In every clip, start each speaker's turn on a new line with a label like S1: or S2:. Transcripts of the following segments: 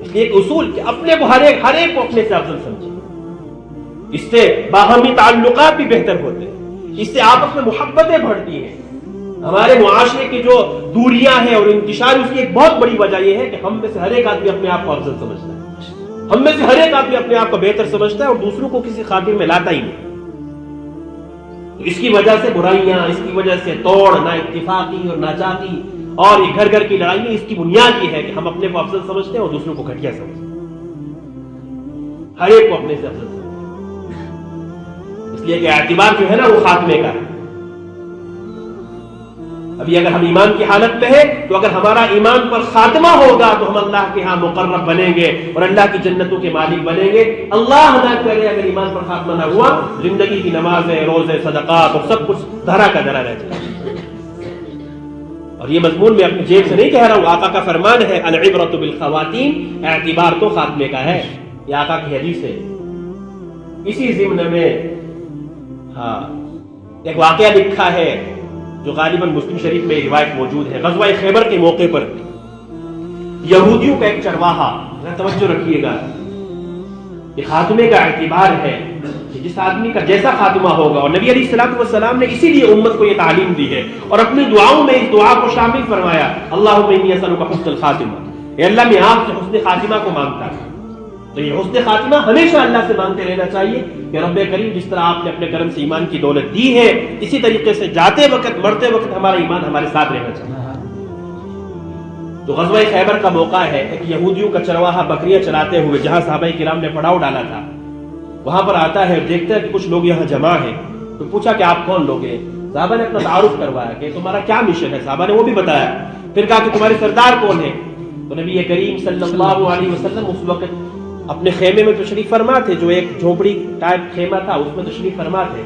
S1: اس لیے ایک اصول کہ اپنے کو ہر ایک کو اپنے سے افضل سمجھے، اس سے باہمی تعلقات بھی بہتر ہوتے ہیں، اس سے آپس میں محبتیں بڑھتی ہیں۔ ہمارے معاشرے کی جو دوریاں ہیں اور انتشار، اس کی ایک بہت بڑی وجہ یہ ہے کہ ہم میں سے ہر ایک آدمی اپنے آپ کو افضل سمجھتا ہے، ہم میں سے ہر ایک آدمی اپنے آپ کو بہتر سمجھتا ہے اور دوسروں کو کسی خاطر میں لاتا ہی نہیں۔ تو اس کی وجہ سے برائیاں، اس کی وجہ سے توڑ، نا اتفاقی اور ناچاقی اور یہ گھر گھر کی لڑائیاں، اس کی بنیاد یہ ہے کہ ہم اپنے کو افضل سمجھتے ہیں اور دوسروں کو گھٹیا سمجھتے ہیں، ہر ایک کو اپنے سے افضل سمجھتے ہیں۔ اس لیے کہ اعتبار جو ہے نا وہ خاتمے کا ہے۔ ابھی اگر ہم ایمان کی حالت میں ہیں تو اگر ہمارا ایمان پر خاتمہ ہوگا تو ہم اللہ کے ہاں مقرب بنیں گے اور اللہ کی جنتوں کے مالک بنیں گے۔ اللہ نہ کرے اگر ایمان پر خاتمہ نہ ہوا، زندگی کی نمازیں، روزے، صدقات اور سب کچھ دھرا کا دھرا رہ جائے۔ اور یہ مضمون میں اپنی جیب سے نہیں کہہ رہا ہوں، آقا کا فرمان ہے العبرۃ بالخواتین، اعتبار تو خاتمے کا ہے، یہ آقا کی حدیث ہے۔ اسی ضمن میں ایک واقعہ لکھا ہے جو غالباً مسلم شریف میں روایت موجود ہے۔ غزوہ خیبر کے موقع پر یہودیوں کا ایک چرواہا، توجہ رکھیے گا، یہ خاتمے کا اعتبار ہے کہ جس آدمی کا جیسا خاتمہ ہوگا، اور نبی علیہ الصلوۃ والسلام نے اسی لیے امت کو یہ تعلیم دی ہے اور اپنی دعاؤں میں اس دعا کو شامل فرمایا، اللہم انی اسألک حسن الخاتمہ، اے اللہ میں آپ سے حسن خاتمہ کو مانگتا ہوں۔ تو یہ حسن خاتمہ ہمیشہ اللہ سے مانگتے رہنا چاہیے کہ رب کریم جس طرح آپ نے اپنے کرم سے ایمان کی دولت دی ہے، اسی طریقے سے جاتے وقت مرتے وقت ہمارا ایمان ہمارے ساتھ رہنا چاہیے۔ تو غزوہ خیبر کا موقع ہے، ایک یہودیوں کا چرواہا بکریاں چلاتے ہوئے جہاں صحابہ کرام نے پڑاؤ ڈالا تھا وہاں پر آتا ہے، دیکھتا ہے کہ کچھ لوگ یہاں جمع ہیں، تو پوچھا کہ آپ کون لوگ ہیں؟ صحابہ نے اپنا تعارف کروایا کہ تمہارا کیا مشن ہے، صحابہ نے وہ بھی بتایا، پھر کہا کہ تمہارے سردار کون ہیں؟ تو نبی کریم صلی اللہ علیہ وسلم اس وقت اپنے خیمے میں تشریف فرما تھے، جو ایک جھوپڑی ٹائپ خیمہ تھا اس میں تشریف فرما تھے۔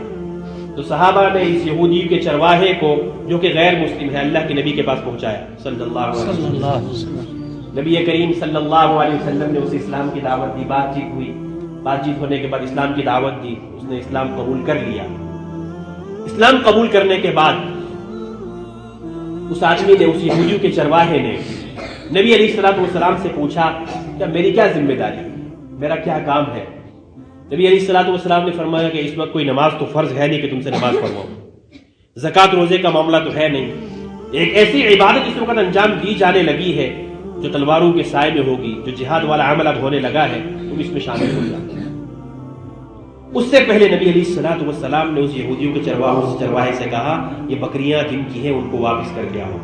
S1: تو صحابہ نے اس یہودی کے چرواہے کو، جو کہ غیر مسلم ہے، اللہ کے نبی کے پاس پہنچایا صلی اللہ علیہ وسلم۔ نبی کریم صلی اللہ علیہ وسلم نے اسے اسلام کی دعوت دی، بات چیت ہونے کے بعد اسلام کی دعوت دی، اس نے اسلام قبول کر لیا۔ اسلام قبول کرنے کے بعد اس آدمی نے، اس یہودیوں کے چرواہے نے نبی علیہ الصلوۃ والسلام سے پوچھا کہ میری کیا ذمہ داری ہے، میرا کیا کام ہے؟ نبی علیہ الصلوۃ والسلام نے فرمایا کہ اس وقت کوئی نماز تو فرض ہے نہیں کہ تم سے نماز پڑھواؤں، زکوٰۃ روزے کا معاملہ تو ہے نہیں، ایک ایسی عبادت اس وقت انجام دی جانے لگی ہے جو تلواروں کے سائے میں ہوگی، جو جہاد والا عمل اب ہونے لگا ہے، تم اس میں شامل ہو جاؤ۔ اس سے پہلے نبی علیہ الصلوۃ والسلام نے اس یہودیوں کے چرواہے سے کہا یہ بکریاں جن کی ہیں ان کو واپس کر کے آؤ۔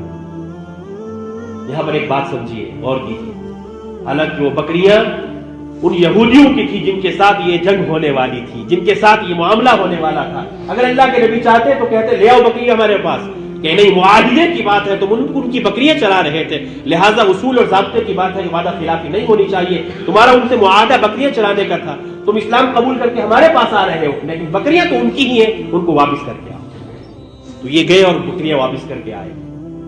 S1: یہاں پر ایک بات سمجھیے اور کیجیے، حالانکہ وہ بکریاں ان یہودیوں کی تھی جن کے ساتھ یہ جنگ ہونے والی تھی، جن کے ساتھ یہ معاملہ ہونے والا تھا۔ اگر اللہ کے نبی چاہتے تو کہتے لے آؤ بکریاں ہمارے پاس، کہ نہیں معاہدے کی بات ہے، تم ان کی بکریاں چلا رہے تھے، لہٰذا اصول اور ضابطے کی بات ہے کہ وعدہ خلافی نہیں ہونی چاہیے، تمہارا ان سے معاہدہ بکریاں چلانے کا تھا، تم اسلام قبول کر کے ہمارے پاس آ رہے ہو، لیکن بکریاں تو ان کی ہی ہیں، ان کو واپس کر کے آؤ۔ تو یہ گئے اور بکریاں واپس کر کے آئے۔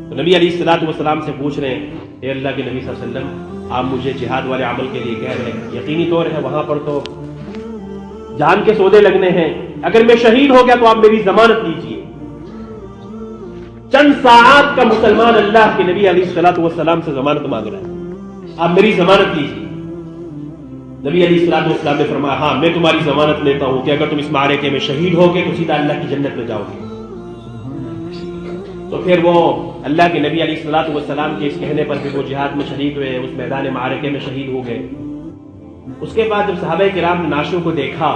S1: تو نبی علیہ الصلوۃ والسلام سے پوچھ رہے ہیں، اے اللہ کے نبی صلی اللہ علیہ وسلم، آپ مجھے جہاد والے عمل کے لیے کہہ رہے ہیں، یقینی طور ہے وہاں پر تو جان کے سودے لگنے ہیں، اگر میں شہید ہو گیا تو آپ میری ضمانت لیجیے۔ چند ساعات کا مسلمان اللہ کے نبی علیہ الصلوۃ والسلام سے ضمانت مانگ رہا ہے، آپ میری ضمانت لیجیے۔ نبی علیہ الصلوۃ والسلام نے فرمایا ہاں میں تمہاری ضمانت لیتا ہوں کہ اگر تم اس معرکے میں شہید ہو گئے تو سیدھا اللہ کی جنت میں جاؤ گے۔ تو پھر وہ اللہ کے نبی علیہ الصلوۃ والسلام کے اس کہنے پر پھر وہ جہاد میں شہید ہوئے، اس میدان معرکے میں شہید ہو گئے۔ اس کے بعد جب صحابہ کرام نے لاشوں کو دیکھا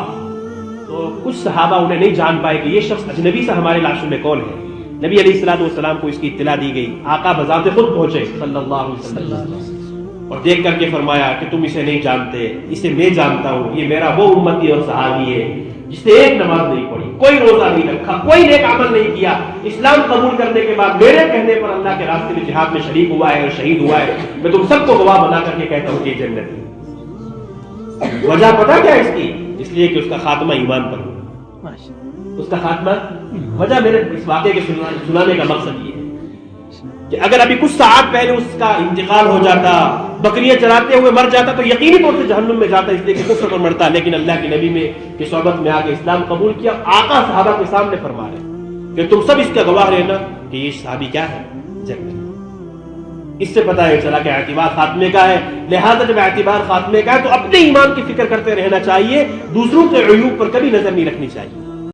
S1: تو کچھ صحابہ انہیں نہیں جان پائے کہ یہ شخص اجنبی سا ہمارے لاشوں میں کون ہے۔ نبی علیہ الصلوۃ والسلام کو اس کی اطلاع دی گئی، آقا بذات خود پہنچے صلی اللہ علیہ وسلم اور دیکھ کر کے فرمایا کہ تم اسے نہیں جانتے، اسے میں جانتا ہوں، یہ میرا وہ امتی اور صحابی ہے جس نے ایک نماز نہیں پڑھی، کوئی روزہ نہیں رکھا، کوئی نیک عمل نہیں کیا، اسلام قبول کرنے کے بعد میرے کہنے پر اللہ کے راستے میں جہاد میں شریک ہوا ہے اور شہید ہوا ہے، میں تم سب کو گواہ بنا کر کے کہتا ہوں کہ یہ جنت ہے۔ وجہ پتہ کیا اس کی؟ اس لیے کہ اس کا خاتمہ ایمان پر ہوا، اس کا خاتمہ وجہ میرے اس واقعے کے سنانے کا مقصد یہ ہے کہ اگر ابھی کچھ ساعت پہلے اس کا انتقال ہو جاتا، بکریاں چراتے ہوئے مر جاتا تو یقینی طور سے جہنم میں جاتا، اس لیے کہ کفر پر مرتا، لیکن اللہ کے نبی میں کی صحبت میں آ کے اسلام قبول کیا۔ آقا صحابہ کے سامنے فرما رہے کہ تم سب اس کا گواہ رہنا کہ یہ صحابی کیا ہے، جنت۔ اس سے پتہ یہ چلا کہ اعتبار خاتمے کا ہے. لہذا جب اعتبار خاتمے کا ہے تو اپنے ایمان کی فکر کرتے رہنا چاہیے، دوسروں کے عیوب پر کبھی نظر نہیں رکھنی چاہیے.